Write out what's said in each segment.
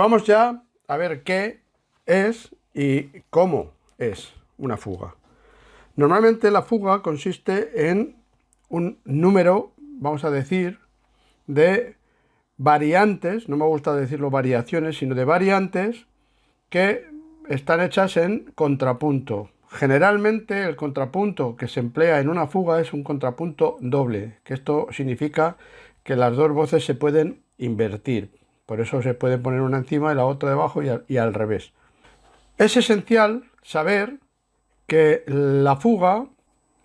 Vamos ya a ver qué es y cómo es una fuga. Normalmente la fuga consiste en un número, vamos a decir, de variantes, no me gusta decirlo variaciones, sino de variantes que están hechas en contrapunto. Generalmente el contrapunto que se emplea en una fuga es un contrapunto doble, que esto significa que las dos voces se pueden invertir. Por eso se puede poner una encima y la otra debajo y al revés. Es esencial saber que la fuga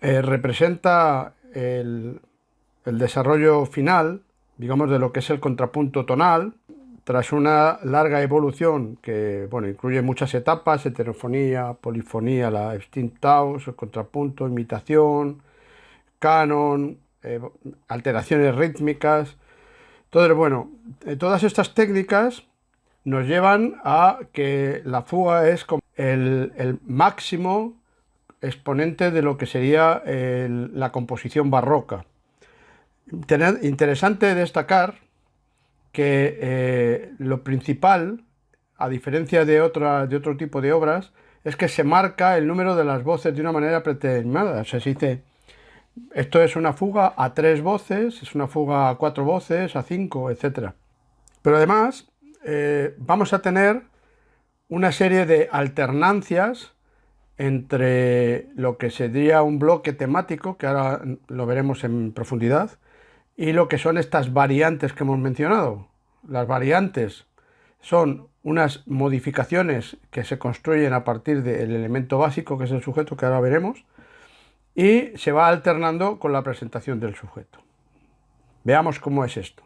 representa el desarrollo final, digamos, de lo que es el contrapunto tonal, tras una larga evolución que, bueno, incluye muchas etapas: heterofonía, polifonía, la Eustin-Taus, el contrapunto, imitación, canon, alteraciones rítmicas. Entonces, bueno, todas estas técnicas nos llevan a que la fuga es como el máximo exponente de lo que sería la composición barroca. Interesante destacar que lo principal, a diferencia de otro tipo de obras, es que se marca el número de las voces de una manera predeterminada. O sea, se dice, esto es una fuga a 3 voces, es una fuga a 4 voces, a 5, etc. Pero además vamos a tener una serie de alternancias entre lo que sería un bloque temático, que ahora lo veremos en profundidad, y lo que son estas variantes que hemos mencionado. Las variantes son unas modificaciones que se construyen a partir del elemento básico, que es el sujeto, que ahora veremos, y se va alternando con la presentación del sujeto. Veamos cómo es esto.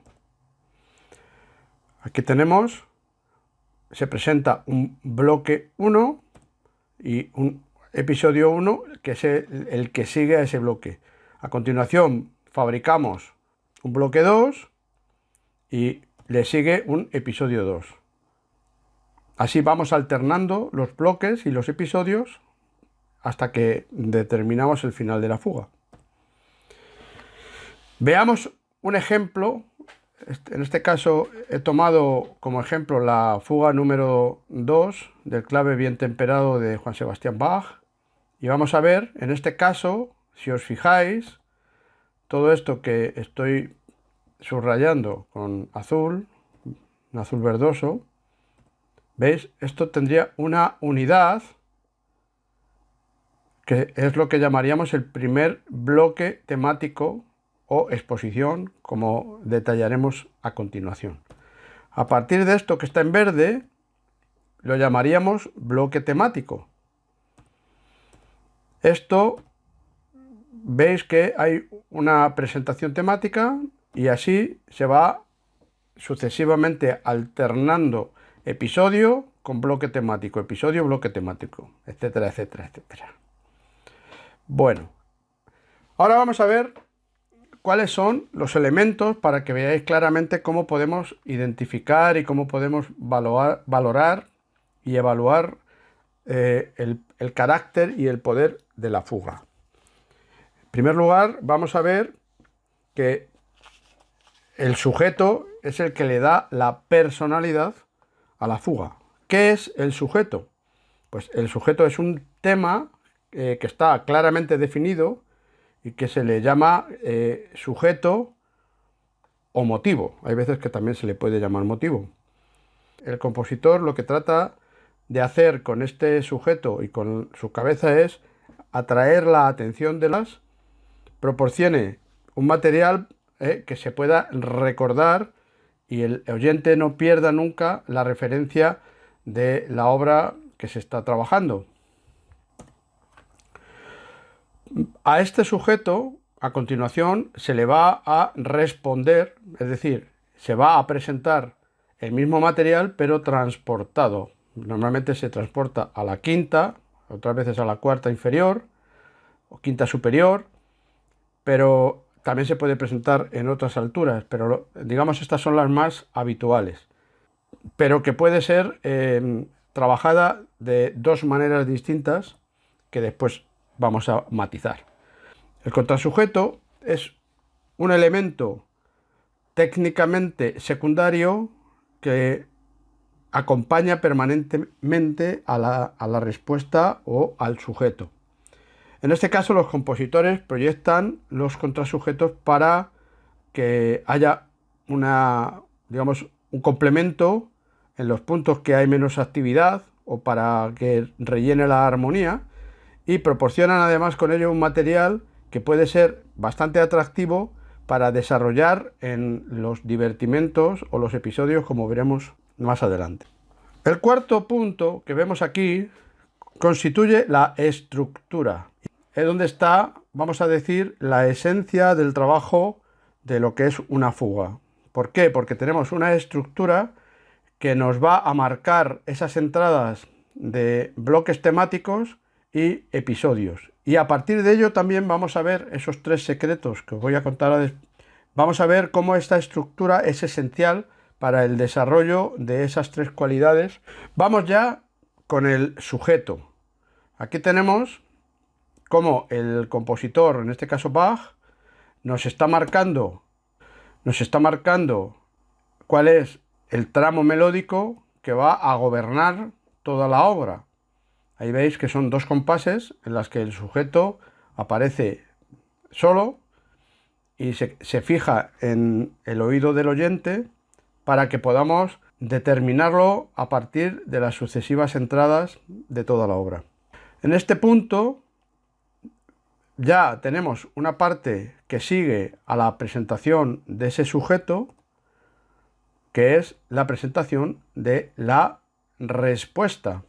Aquí tenemos, se presenta un bloque 1 y un episodio 1, que es el que sigue a ese bloque. A continuación fabricamos un bloque 2 y le sigue un episodio 2. Así vamos alternando los bloques y los episodios hasta que determinamos el final de la fuga. Veamos un ejemplo. En este caso he tomado como ejemplo la fuga número 2 del clave bien temperado de Juan Sebastián Bach, y vamos a ver, en este caso, si os fijáis, todo esto que estoy subrayando con azul, un azul verdoso, ¿veis? Esto tendría una unidad que es lo que llamaríamos el primer bloque temático o exposición, como detallaremos a continuación. A partir de esto que está en verde, lo llamaríamos bloque temático. Esto, veis que hay una presentación temática y así se va sucesivamente alternando episodio con bloque temático, episodio, bloque temático, etcétera, etcétera, etcétera. Bueno, ahora vamos a ver cuáles son los elementos para que veáis claramente cómo podemos identificar y cómo podemos valorar y evaluar el carácter y el poder de la fuga. En primer lugar, vamos a ver que el sujeto es el que le da la personalidad a la fuga. ¿Qué es el sujeto? Pues el sujeto es un tema que está claramente definido y que se le llama sujeto o motivo. Hay veces que también se le puede llamar motivo. El compositor lo que trata de hacer con este sujeto y con su cabeza es atraer la atención de las, proporcione un material que se pueda recordar y el oyente no pierda nunca la referencia de la obra que se está trabajando. A este sujeto, a continuación, se le va a responder, es decir, se va a presentar el mismo material pero transportado. Normalmente se transporta a la quinta, otras veces a la cuarta inferior o quinta superior, pero también se puede presentar en otras alturas, pero digamos estas son las más habituales, pero que puede ser trabajada de dos maneras distintas que después vamos a matizar. El contrasujeto es un elemento técnicamente secundario que acompaña permanentemente a la respuesta o al sujeto. En este caso, los compositores proyectan los contrasujetos para que haya digamos, un complemento en los puntos que hay menos actividad o para que rellene la armonía, y proporcionan además con ello un material que puede ser bastante atractivo para desarrollar en los divertimentos o los episodios, como veremos más adelante. El cuarto punto que vemos aquí constituye la estructura. Es donde está, vamos a decir, la esencia del trabajo de lo que es una fuga. ¿Por qué? Porque tenemos una estructura que nos va a marcar esas entradas de bloques temáticos y episodios. Y a partir de ello también vamos a ver esos tres secretos que os voy a contar. Vamos a ver cómo esta estructura es esencial para el desarrollo de esas tres cualidades. Vamos ya con el sujeto. Aquí tenemos cómo el compositor, en este caso Bach, nos está marcando cuál es el tramo melódico que va a gobernar toda la obra. Ahí veis que son dos compases en las que el sujeto aparece solo y se fija en el oído del oyente para que podamos determinarlo a partir de las sucesivas entradas de toda la obra. En este punto ya tenemos una parte que sigue a la presentación de ese sujeto, que es la presentación de la respuesta.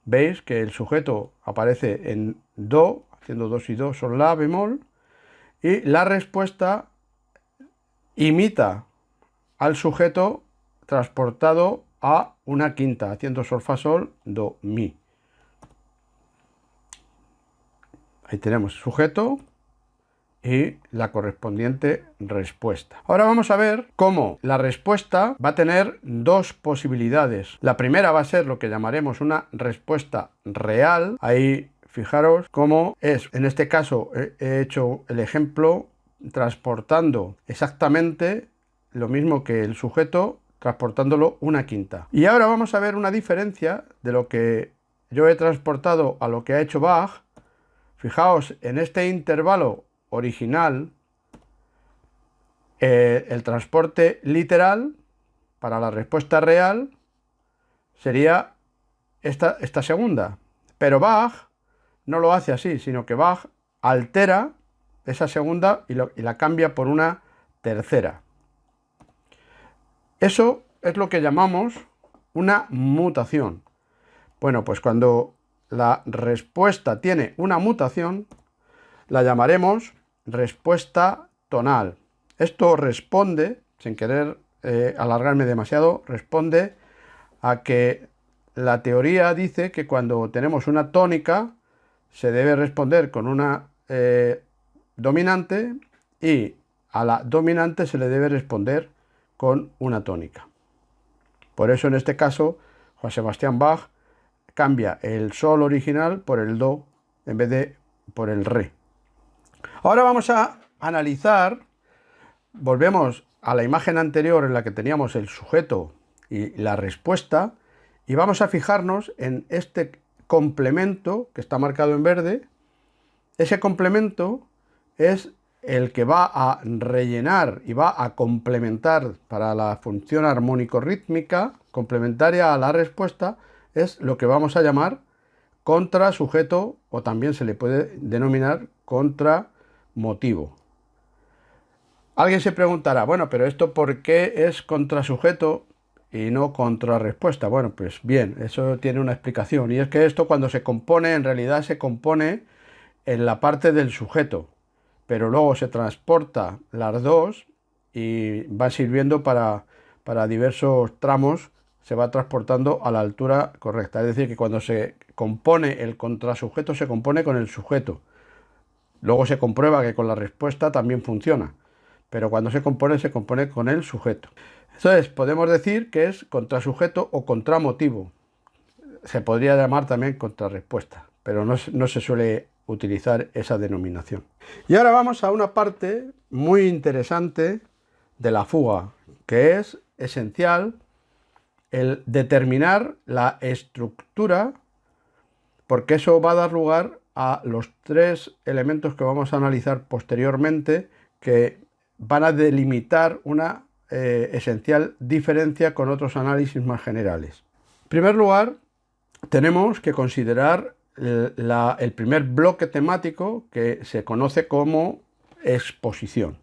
Veis que el sujeto aparece en do, haciendo do y do, sol, la, bemol, y la respuesta imita al sujeto transportado a una quinta, haciendo sol, fa, sol, do, mi. Ahí tenemos sujeto y la correspondiente respuesta. Ahora vamos a ver cómo la respuesta va a tener dos posibilidades. La primera va a ser lo que llamaremos una respuesta real. Ahí fijaros cómo es, en este caso he hecho el ejemplo transportando exactamente lo mismo que el sujeto, transportándolo una quinta. Y ahora vamos a ver una diferencia de lo que yo he transportado a lo que ha hecho Bach. Fijaos, en este intervalo original, el transporte literal para la respuesta real sería esta segunda. Pero Bach no lo hace así, sino que Bach altera esa segunda y la cambia por una tercera. Eso es lo que llamamos una mutación. Bueno, pues cuando la respuesta tiene una mutación, la llamaremos respuesta tonal. Esto responde, sin querer alargarme demasiado, responde a que la teoría dice que cuando tenemos una tónica se debe responder con una dominante, y a la dominante se le debe responder con una tónica. Por eso en este caso Johann Sebastian Bach cambia el sol original por el do en vez de por el re. Ahora vamos a analizar, volvemos a la imagen anterior en la que teníamos el sujeto y la respuesta, y vamos a fijarnos en este complemento que está marcado en verde. Ese complemento es el que va a rellenar y va a complementar para la función armónico-rítmica complementaria a la respuesta. Es lo que vamos a llamar contrasujeto, o también se le puede denominar contramotivo. Alguien se preguntará, bueno, pero esto ¿por qué es contrasujeto y no contrarrespuesta? Bueno, pues bien, eso tiene una explicación, y es que esto, cuando se compone, en realidad se compone en la parte del sujeto, pero luego se transporta las dos y va sirviendo para diversos tramos, se va transportando a la altura correcta. Es decir, que cuando se compone el contrasujeto, se compone con el sujeto. Luego se comprueba que con la respuesta también funciona, pero cuando se compone con el sujeto. Entonces, podemos decir que es contrasujeto o contramotivo. Se podría llamar también contrarrespuesta, pero no se suele utilizar esa denominación. Y ahora vamos a una parte muy interesante de la fuga, que es esencial el determinar la estructura, porque eso va a dar lugar a los tres elementos que vamos a analizar posteriormente, que van a delimitar una esencial diferencia con otros análisis más generales. En primer lugar, tenemos que considerar el primer bloque temático, que se conoce como exposición.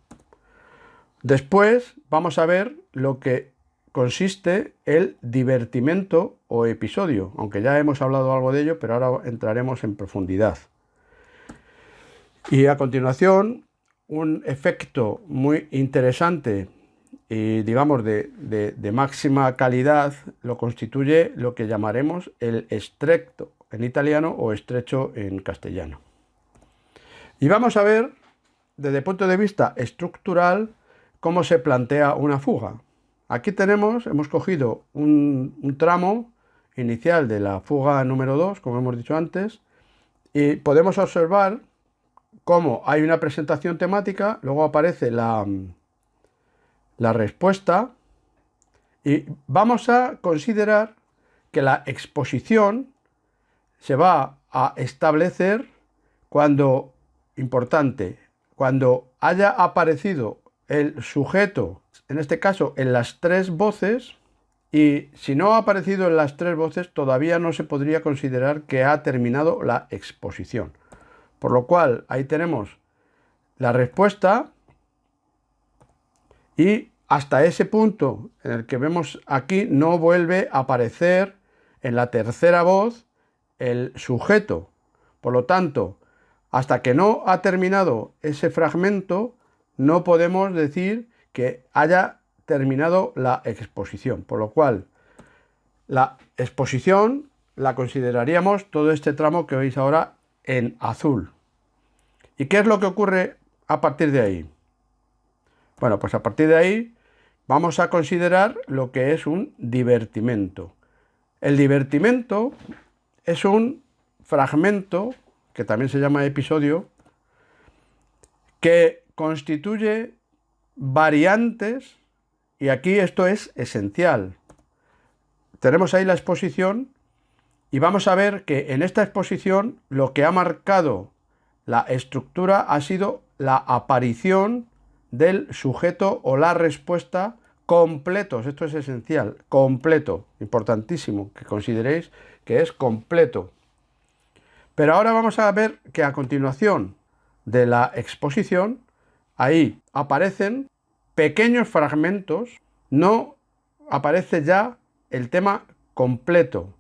Después vamos a ver lo que consiste el divertimento o episodio, aunque ya hemos hablado algo de ello, pero ahora entraremos en profundidad. Y a continuación, un efecto muy interesante y digamos de máxima calidad lo constituye lo que llamaremos el stretto en italiano o estrecho en castellano. Y vamos a ver desde el punto de vista estructural cómo se plantea una fuga. Aquí hemos cogido un tramo inicial de la fuga número 2, como hemos dicho antes, y podemos observar cómo hay una presentación temática, luego aparece la respuesta, y vamos a considerar que la exposición se va a establecer cuando, importante, cuando haya aparecido el sujeto, en este caso en las tres voces, y si no ha aparecido en las tres voces todavía no se podría considerar que ha terminado la exposición. Por lo cual ahí tenemos la respuesta y hasta ese punto en el que vemos aquí no vuelve a aparecer en la tercera voz el sujeto. Por lo tanto, hasta que no ha terminado ese fragmento no podemos decir que haya terminado la exposición. Por lo cual, la exposición la consideraríamos todo este tramo que veis ahora en azul. ¿Y qué es lo que ocurre a partir de ahí? Bueno, pues a partir de ahí vamos a considerar lo que es un divertimento. El divertimento es un fragmento, que también se llama episodio, que constituye variantes, y aquí esto es esencial. Tenemos ahí la exposición y vamos a ver que en esta exposición lo que ha marcado la estructura ha sido la aparición del sujeto o la respuesta completos. Esto es esencial, completo, importantísimo que consideréis que es completo. Pero ahora vamos a ver que a continuación de la exposición, ahí aparecen pequeños fragmentos, no aparece ya el tema completo.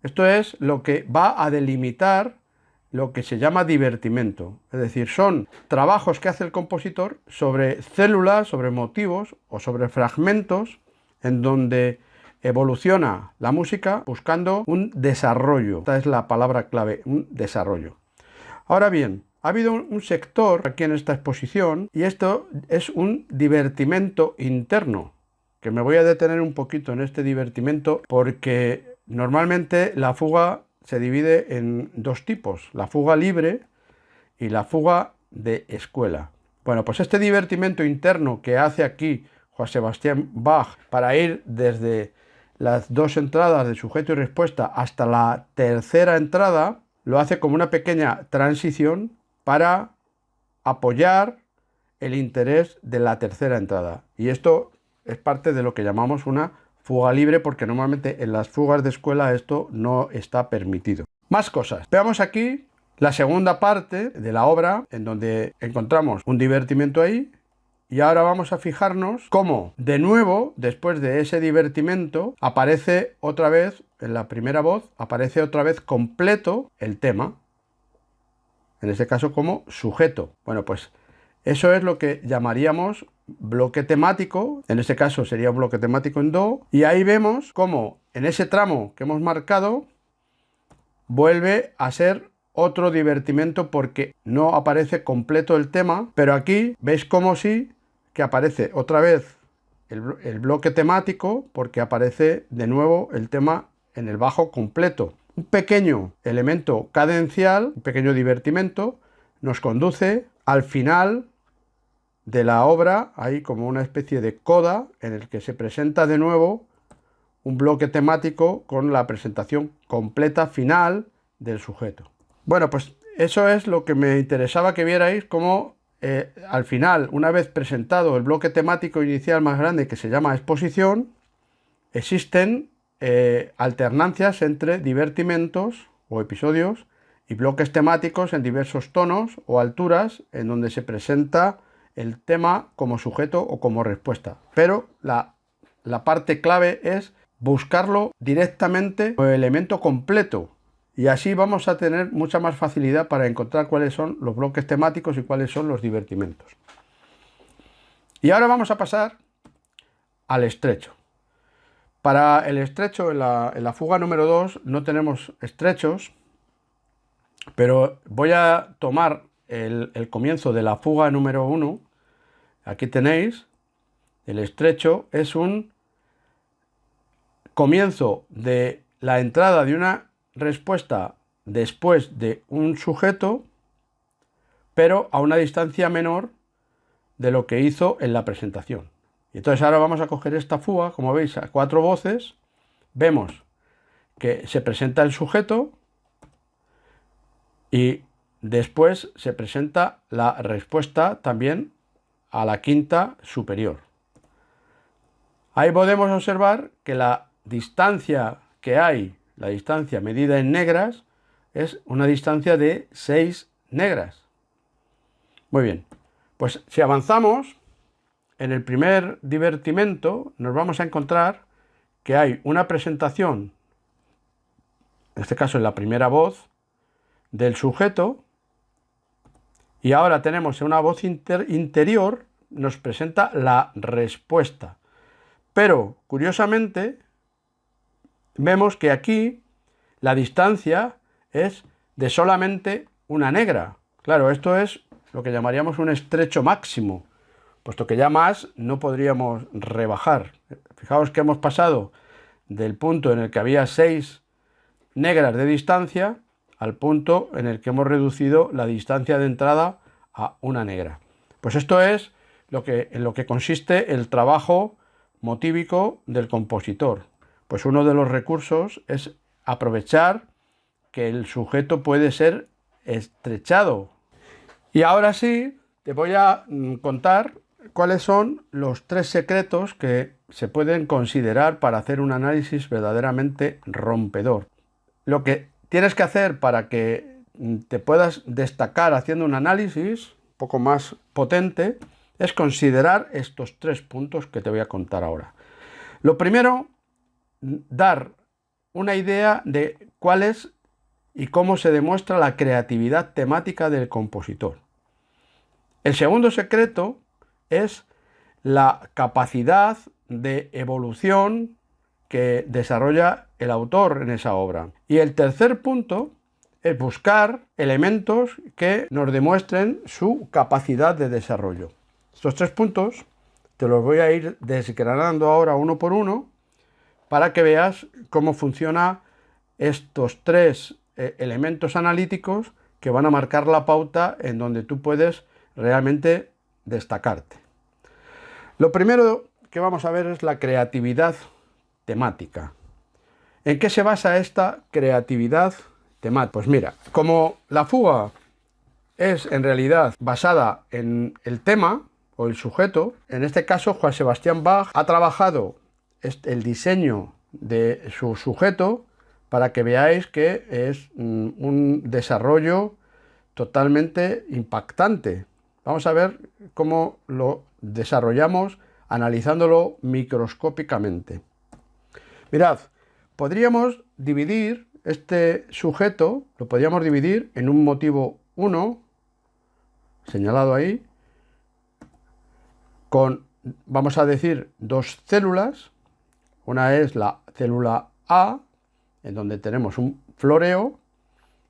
Esto es lo que va a delimitar lo que se llama divertimento. Es decir, son trabajos que hace el compositor sobre células, sobre motivos o sobre fragmentos en donde evoluciona la música buscando un desarrollo. Esta es la palabra clave, un desarrollo. Ahora bien, ha habido un sector aquí en esta exposición y esto es un divertimento interno, que me voy a detener un poquito en este divertimento porque normalmente la fuga se divide en dos tipos, la fuga libre y la fuga de escuela. Bueno, pues este divertimento interno que hace aquí Johann Sebastian Bach para ir desde las dos entradas de sujeto y respuesta hasta la tercera entrada, lo hace como una pequeña transición para apoyar el interés de la tercera entrada. Y esto es parte de lo que llamamos una fuga libre, porque normalmente en las fugas de escuela esto no está permitido. Más cosas. Veamos aquí la segunda parte de la obra, en donde encontramos un divertimento ahí, y ahora vamos a fijarnos cómo, de nuevo, después de ese divertimento, aparece otra vez, en la primera voz, aparece otra vez completo el tema, en este caso como sujeto. Bueno, pues eso es lo que llamaríamos bloque temático, en este caso sería un bloque temático en do, y ahí vemos cómo en ese tramo que hemos marcado vuelve a ser otro divertimento porque no aparece completo el tema, pero aquí veis como sí que aparece otra vez el bloque temático porque aparece de nuevo el tema en el bajo completo. Un pequeño elemento cadencial, un pequeño divertimento, nos conduce al final de la obra, hay como una especie de coda en el que se presenta de nuevo un bloque temático con la presentación completa final del sujeto. Bueno, pues eso es lo que me interesaba que vierais, cómo al final, una vez presentado el bloque temático inicial más grande que se llama exposición, existen alternancias entre divertimentos o episodios y bloques temáticos en diversos tonos o alturas en donde se presenta el tema como sujeto o como respuesta. Pero la parte clave es buscarlo directamente como elemento completo, y así vamos a tener mucha más facilidad para encontrar cuáles son los bloques temáticos y cuáles son los divertimentos. Y ahora vamos a pasar al estrecho. Para el estrecho, en la fuga número 2 no tenemos estrechos, pero voy a tomar el comienzo de la fuga número 1. Aquí tenéis, el estrecho es un comienzo de la entrada de una respuesta después de un sujeto, pero a una distancia menor de lo que hizo en la presentación. Y entonces ahora vamos a coger esta fuga, como veis, a 4 voces. Vemos que se presenta el sujeto y después se presenta la respuesta también a la quinta superior. Ahí podemos observar que la distancia que hay, la distancia medida en negras, es una distancia de 6 negras. Muy bien, pues si avanzamos, en el primer divertimento nos vamos a encontrar que hay una presentación, en este caso en la primera voz, del sujeto, y ahora tenemos una voz interior, nos presenta la respuesta. Pero, curiosamente, vemos que aquí la distancia es de solamente una negra. Claro, esto es lo que llamaríamos un estrecho máximo, puesto que ya más no podríamos rebajar. Fijaos que hemos pasado del punto en el que había 6 negras de distancia al punto en el que hemos reducido la distancia de entrada a una negra. Pues esto es en lo que consiste el trabajo motívico del compositor. Pues uno de los recursos es aprovechar que el sujeto puede ser estrechado. Y ahora sí, te voy a contar cuáles son los 3 secretos que se pueden considerar para hacer un análisis verdaderamente rompedor. Lo que tienes que hacer para que te puedas destacar haciendo un análisis un poco más potente es considerar estos 3 puntos que te voy a contar ahora. Lo primero, dar una idea de cuál es y cómo se demuestra la creatividad temática del compositor. El segundo secreto es la capacidad de evolución que desarrolla el autor en esa obra. Y el tercer punto es buscar elementos que nos demuestren su capacidad de desarrollo. Estos 3 puntos te los voy a ir desgranando ahora uno por uno para que veas cómo funcionan estos 3 elementos analíticos que van a marcar la pauta en donde tú puedes realmente destacarte. Lo primero que vamos a ver es la creatividad temática. ¿En qué se basa esta creatividad temática? Pues mira, como la fuga es en realidad basada en el tema o el sujeto, en este caso Juan Sebastián Bach ha trabajado el diseño de su sujeto para que veáis que es un desarrollo totalmente impactante. Vamos a ver cómo lo desarrollamos analizándolo microscópicamente. Mirad, podríamos dividir este sujeto, lo podríamos dividir en un motivo 1, señalado ahí, con, vamos a decir, 2 células. Una es la célula A, en donde tenemos un floreo,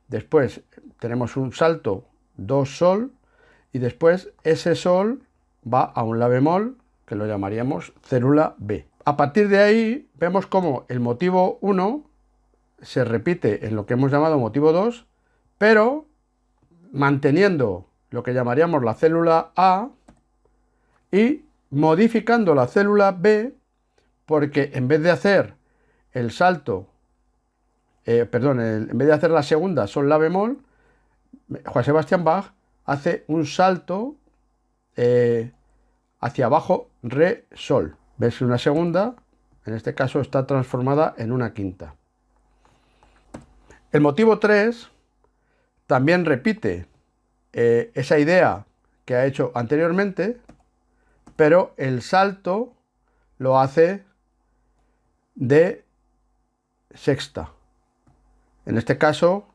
después tenemos un salto, do, sol, y después ese sol va a un la bemol, que lo llamaríamos célula B. A partir de ahí vemos cómo el motivo 1 se repite en lo que hemos llamado motivo 2, pero manteniendo lo que llamaríamos la célula A y modificando la célula B, porque en vez de hacer el salto, en vez de hacer la segunda sol la bemol, Juan Sebastián Bach hace un salto hacia abajo re sol. ¿Ves? Una segunda, en este caso está transformada en una quinta. El motivo 3 también repite esa idea que ha hecho anteriormente, pero el salto lo hace de sexta. En este caso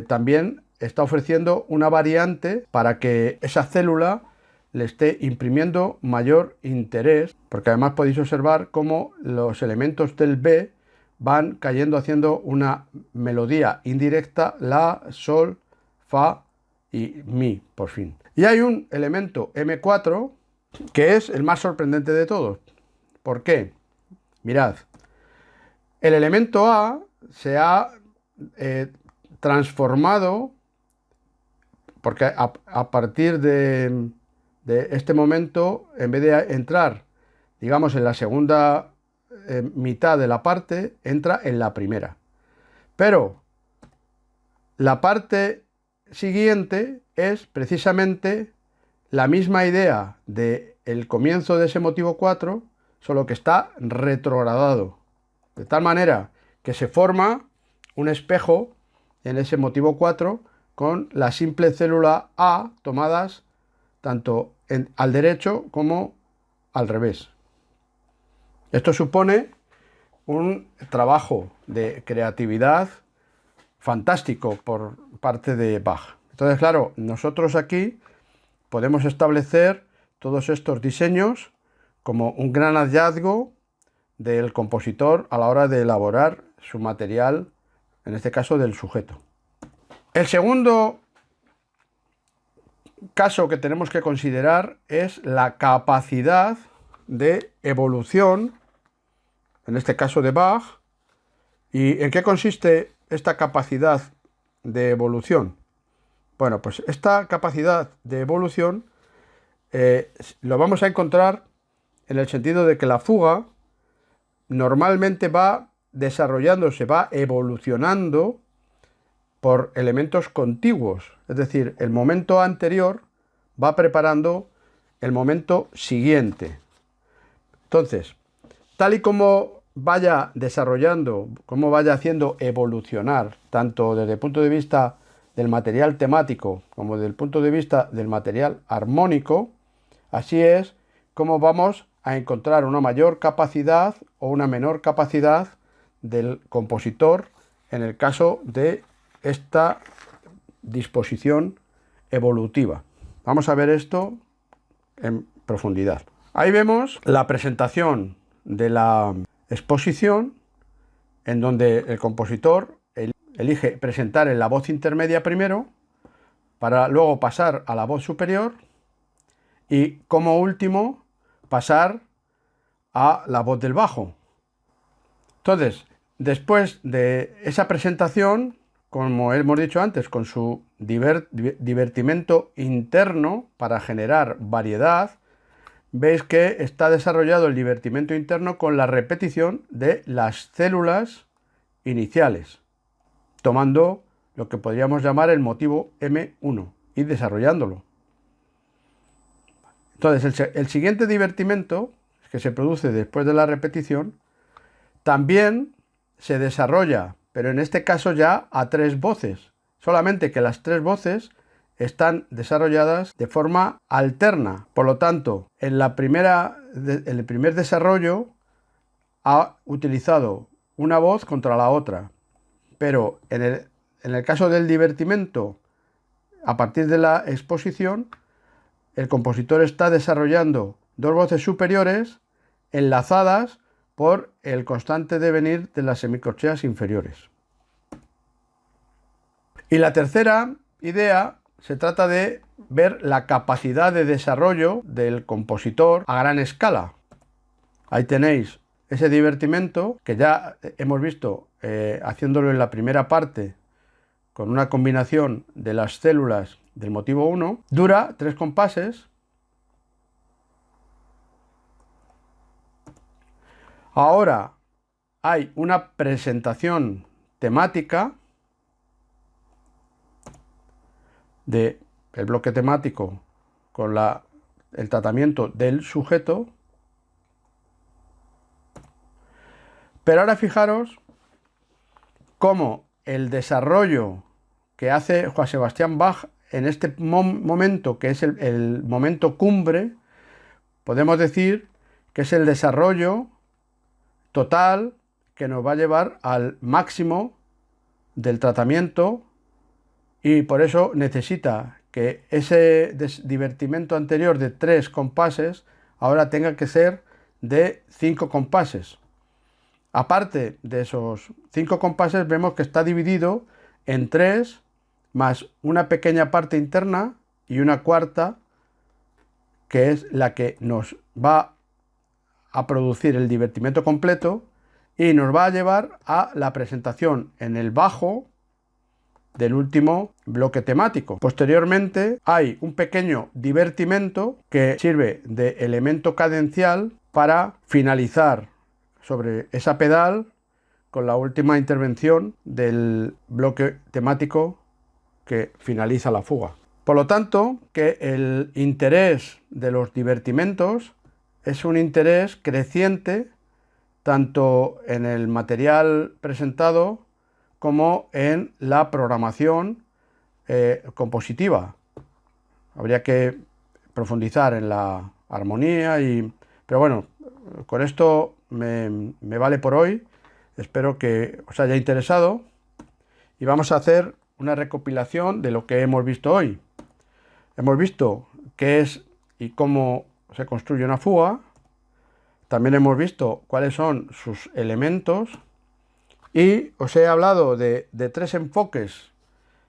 también está ofreciendo una variante para que esa célula le esté imprimiendo mayor interés, porque además podéis observar cómo los elementos del B van cayendo haciendo una melodía indirecta, la, sol, fa y mi, por fin. Y hay un elemento M4 que es el más sorprendente de todos. ¿Por qué? Mirad, el elemento A se ha transformado, porque a partir de este momento, en vez de entrar, digamos, en la segunda mitad de la parte, entra en la primera. Pero la parte siguiente es precisamente la misma idea del comienzo de ese motivo 4, solo que está retrogradado. De tal manera que se forma un espejo en ese motivo 4 con la simple célula A tomadas tanto al derecho como al revés. Esto supone un trabajo de creatividad fantástico por parte de Bach. Entonces, claro, nosotros aquí podemos establecer todos estos diseños como un gran hallazgo del compositor a la hora de elaborar su material, en este caso del sujeto. El segundo caso que tenemos que considerar es la capacidad de evolución, en este caso de Bach. ¿Y en qué consiste esta capacidad de evolución? Bueno, pues esta capacidad de evolución lo vamos a encontrar en el sentido de que la fuga normalmente va desarrollándose, va evolucionando por elementos contiguos, es decir, el momento anterior va preparando el momento siguiente. Entonces, tal y como vaya desarrollando, como vaya haciendo evolucionar, tanto desde el punto de vista del material temático como desde el punto de vista del material armónico, así es como vamos a encontrar una mayor capacidad o una menor capacidad del compositor en el caso de esta disposición evolutiva. Vamos a ver esto en profundidad. Ahí vemos la presentación de la exposición, en donde el compositor elige presentar en la voz intermedia primero, para luego pasar a la voz superior y como último pasar a la voz del bajo. Entonces, después de esa presentación, como hemos dicho antes, con su divertimento interno para generar variedad, veis que está desarrollado el divertimento interno con la repetición de las células iniciales, tomando lo que podríamos llamar el motivo M1 y desarrollándolo. Entonces, el siguiente divertimento que se produce después de la repetición también se desarrolla, pero en este caso ya a 3 voces, solamente que las 3 voces están desarrolladas de forma alterna. Por lo tanto, en el primer desarrollo ha utilizado una voz contra la otra, pero en el caso del divertimento, a partir de la exposición, el compositor está desarrollando 2 voces superiores enlazadas por el constante devenir de las semicorcheas inferiores. Y la tercera idea se trata de ver la capacidad de desarrollo del compositor a gran escala. Ahí tenéis ese divertimento que ya hemos visto haciéndolo en la primera parte con una combinación de las células del motivo 1, dura 3 compases. Ahora, hay una presentación temática del bloque temático con el tratamiento del sujeto. Pero ahora fijaros cómo el desarrollo que hace Johann Sebastian Bach en este momento, que es el momento cumbre, podemos decir que es el desarrollo total que nos va a llevar al máximo del tratamiento, y por eso necesita que ese divertimento anterior de 3 compases ahora tenga que ser de 5 compases. Aparte de esos 5 compases, vemos que está dividido en 3 más una pequeña parte interna y una cuarta, que es la que nos va a producir el divertimento completo y nos va a llevar a la presentación en el bajo del último bloque temático. Posteriormente hay un pequeño divertimento que sirve de elemento cadencial para finalizar sobre esa pedal con la última intervención del bloque temático que finaliza la fuga. Por lo tanto, que el interés de los divertimentos es un interés creciente tanto en el material presentado como en la programación compositiva. Habría que profundizar en la armonía, pero bueno, con esto me vale por hoy. Espero que os haya interesado y vamos a hacer una recopilación de lo que hemos visto hoy. Hemos visto qué es y cómo se construye una fuga. También hemos visto cuáles son sus elementos y os he hablado de 3 enfoques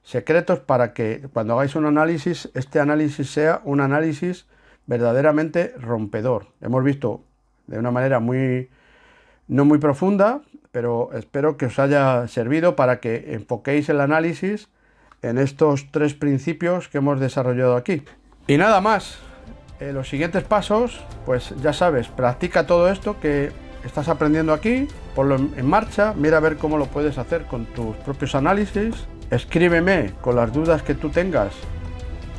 secretos para que cuando hagáis un análisis, este análisis sea un análisis verdaderamente rompedor. Hemos visto de una manera no muy profunda, pero espero que os haya servido para que enfoquéis el análisis en estos 3 principios que hemos desarrollado aquí. Y nada más, los siguientes pasos, pues ya sabes, practica todo esto que estás aprendiendo aquí, ponlo en marcha, mira a ver cómo lo puedes hacer con tus propios análisis, escríbeme con las dudas que tú tengas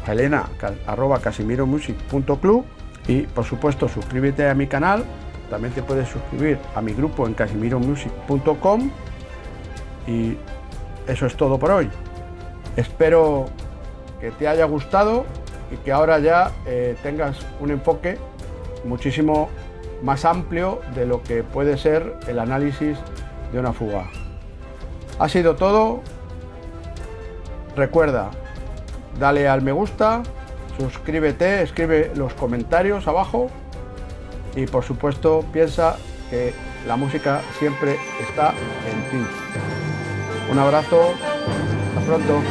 a helena@casimiromusic.club y por supuesto suscríbete a mi canal. También te puedes suscribir a mi grupo en casimiromusic.com y eso es todo por hoy. Espero que te haya gustado y que ahora ya tengas un enfoque muchísimo más amplio de lo que puede ser el análisis de una fuga. Ha sido todo. Recuerda, dale al me gusta, suscríbete, escribe los comentarios abajo. Y por supuesto, piensa que la música siempre está en ti. Un abrazo, hasta pronto.